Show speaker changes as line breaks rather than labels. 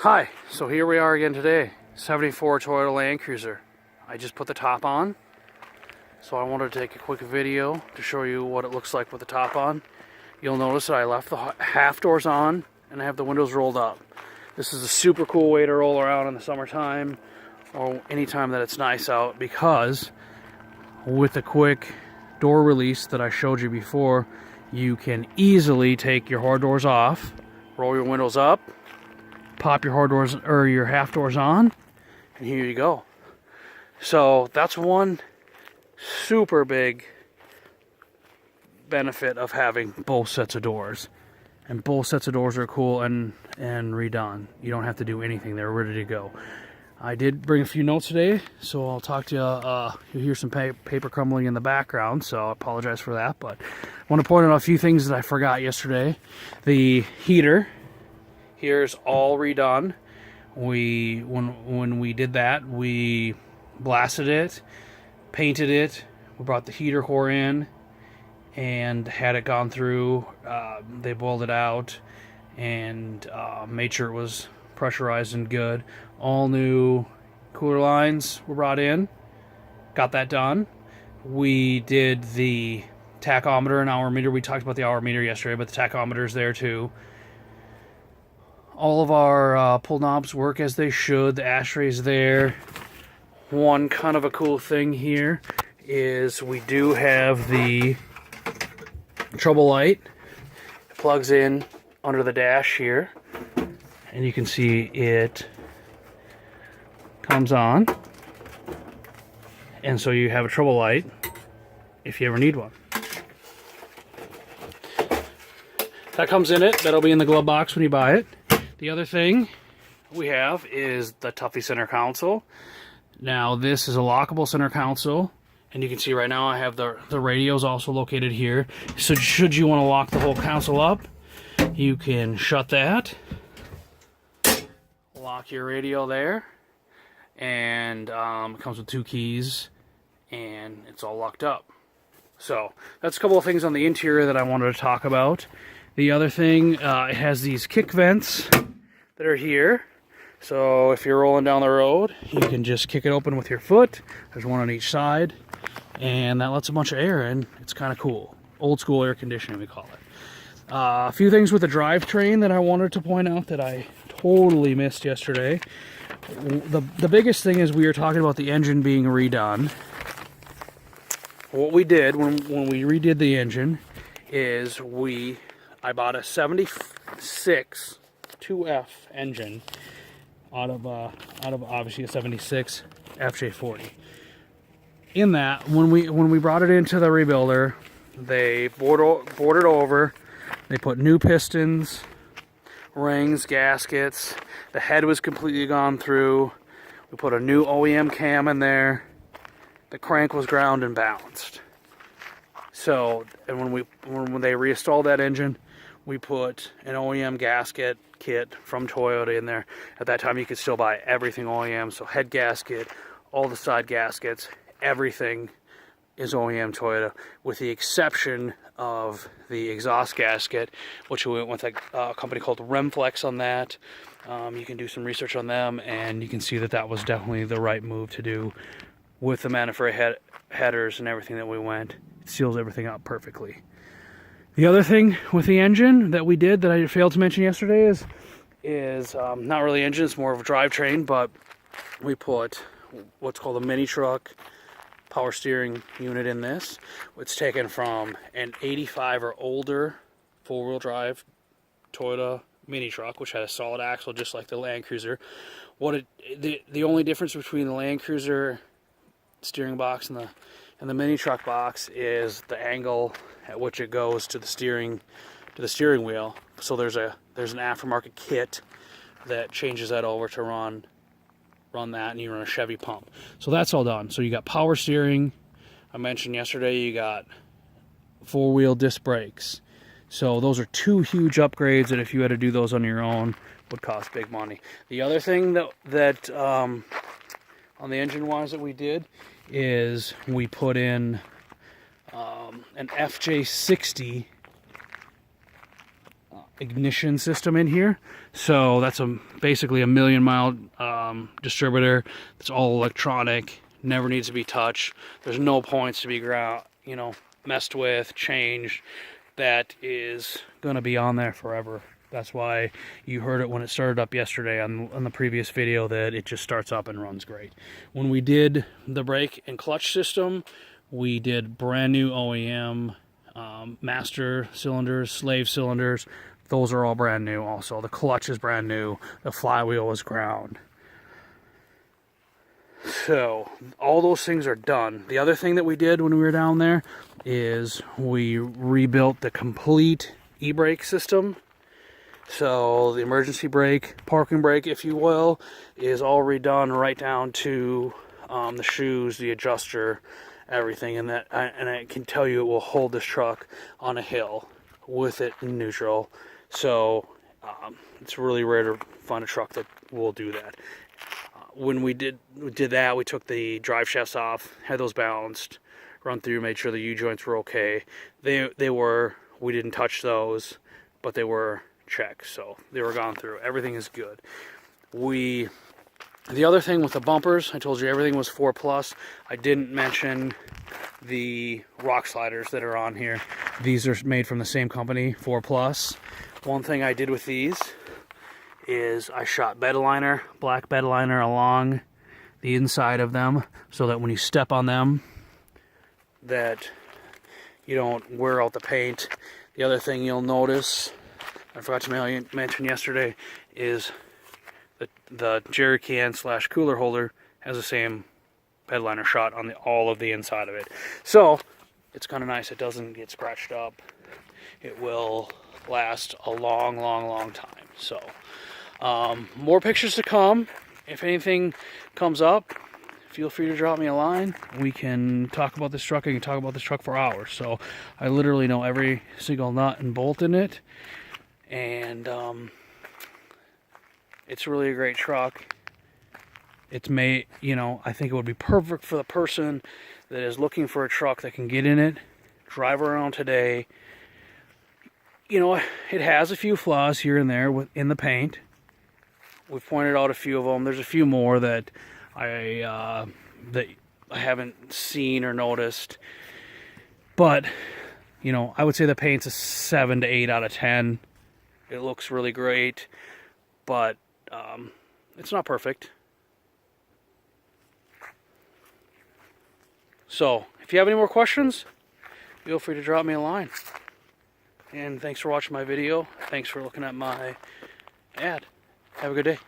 Hi, so here we are again today, 74 Toyota Land Cruiser. I just put the top on, so I wanted to take a quick video to show you what it looks like with the top on. You'll notice that I left the half doors on and I have the windows rolled up. This is a super cool way to roll around in the summertime or anytime that it's nice out, because with the quick door release that I showed you before, you can easily take your hard doors off, roll your windows up, pop your hard doors or your half doors on, and here you go. So that's one super big benefit of having both sets of doors. And both sets of doors are cool and redone. You don't have to do anything. They're ready to go. I did bring a few notes today, so I'll talk to you. You'll hear some paper crumbling in the background, so I apologize for that. But I want to point out a few things that I forgot yesterday. The heater here is all redone. When we did that, we blasted it, painted it. We brought the heater core in and had it gone through. They boiled it out and made sure it was pressurized and good. All new cooler lines were brought in. Got that done. We did the tachometer and hour meter. We talked about the hour meter yesterday, but the tachometer is there too. All of our pull knobs work as they should. The ashtray's there. One kind of a cool thing here is we do have the trouble light. It plugs in under the dash here, and you can see it comes on, and so you have a trouble light if you ever need one. That comes in it. That'll be in the glove box when you buy it. The other thing we have is the Tuffy center console. Now this is a lockable center console, and you can see right now I have the radios also located here. So should you want to lock the whole console up, you can shut that, lock your radio there, and it comes with 2 keys, and it's all locked up. So that's a couple of things on the interior that I wanted to talk about. The other thing, it has these kick vents that are here. So if you're rolling down the road, you can just kick it open with your foot. There's one on each side, and that lets a bunch of air in. It's kind of cool. Old school air conditioning, we call it. A few things with the drivetrain that I wanted to point out that I totally missed yesterday. The biggest thing is we were talking about the engine being redone. What we did when we redid the engine is I bought a 76 2F engine out of obviously a 76 fj40. In that, when we brought it into the rebuilder, they boarded over. They put new pistons, rings, gaskets. The head was completely gone through. We put a new OEM cam in there. The crank was ground and balanced. So, and when they reinstalled that engine, we put an OEM gasket kit from Toyota in there. At that time, you could still buy everything OEM. So head gasket, all the side gaskets, everything is OEM Toyota, with the exception of the exhaust gasket, which we went with a company called Remflex on that. You can do some research on them, and you can see that that was definitely the right move to do with the manifold headers and everything that we went. It seals everything out perfectly. The other thing with the engine that we did that I failed to mention yesterday is not really engine, it's more of a drivetrain, but we put what's called a mini truck power steering unit in this. It's taken from an 85 or older four-wheel drive Toyota mini truck, which had a solid axle just like the Land Cruiser. The only difference between the Land Cruiser steering box and the mini truck box is the angle at which it goes to the steering wheel. So there's an aftermarket kit that changes that over to run that, and you run a Chevy pump. So that's all done. So you got power steering. I mentioned yesterday you got 4-wheel disc brakes. So those are 2 huge upgrades that if you had to do those on your own would cost big money. The other thing that on the engine wise that we did is we put in an fj40 ignition system in here. So that's basically a 1,000,000 mile distributor. It's all electronic, never needs to be touched. There's no points to be messed with, changed. That is going to be on there forever. That's why you heard it when it started up yesterday on the previous video, that it just starts up and runs great. When we did the brake and clutch system, we did brand new OEM master cylinders, slave cylinders. Those are all brand new also. The clutch is brand new. The flywheel is ground. So all those things are done. The other thing that we did when we were down there is we rebuilt the complete e-brake system. So the emergency brake, parking brake, if you will, is all redone right down to the shoes, the adjuster, everything. And I can tell you it will hold this truck on a hill with it in neutral. So it's really rare to find a truck that will do that. When we did that, we took the drive shafts off, had those balanced, run through, made sure the U-joints were okay. We didn't touch those, but they were checked, so they were gone through. Everything is good. The other thing with the bumpers, I told you everything was 4+. I didn't mention the rock sliders that are on here. These are made from the same company, 4+. One thing I did with these is I shot bed liner, black bed liner along the inside of them, so that when you step on them, that you don't wear out the paint. The other thing you'll notice, I forgot to mention yesterday, is the jerry can / cooler holder has the same bed liner shot on all of the inside of it. So it's kind of nice. It doesn't get scratched up. It will last a long, long, long time. So more pictures to come. If anything comes up, feel free to drop me a line. We can talk about this truck. I can talk about this truck for hours. So I literally know every single nut and bolt in it. And it's really a great truck. It's made, I think it would be perfect for the person that is looking for a truck that can get in it, drive around today. It has a few flaws here and there in the paint. We've pointed out a few of them. There's a few more that I haven't seen or noticed. But, I would say the paint's a 7 to 8 out of 10. It looks really great, but it's not perfect. So, if you have any more questions, feel free to drop me a line. And thanks for watching my video. Thanks for looking at my ad. Have a good day.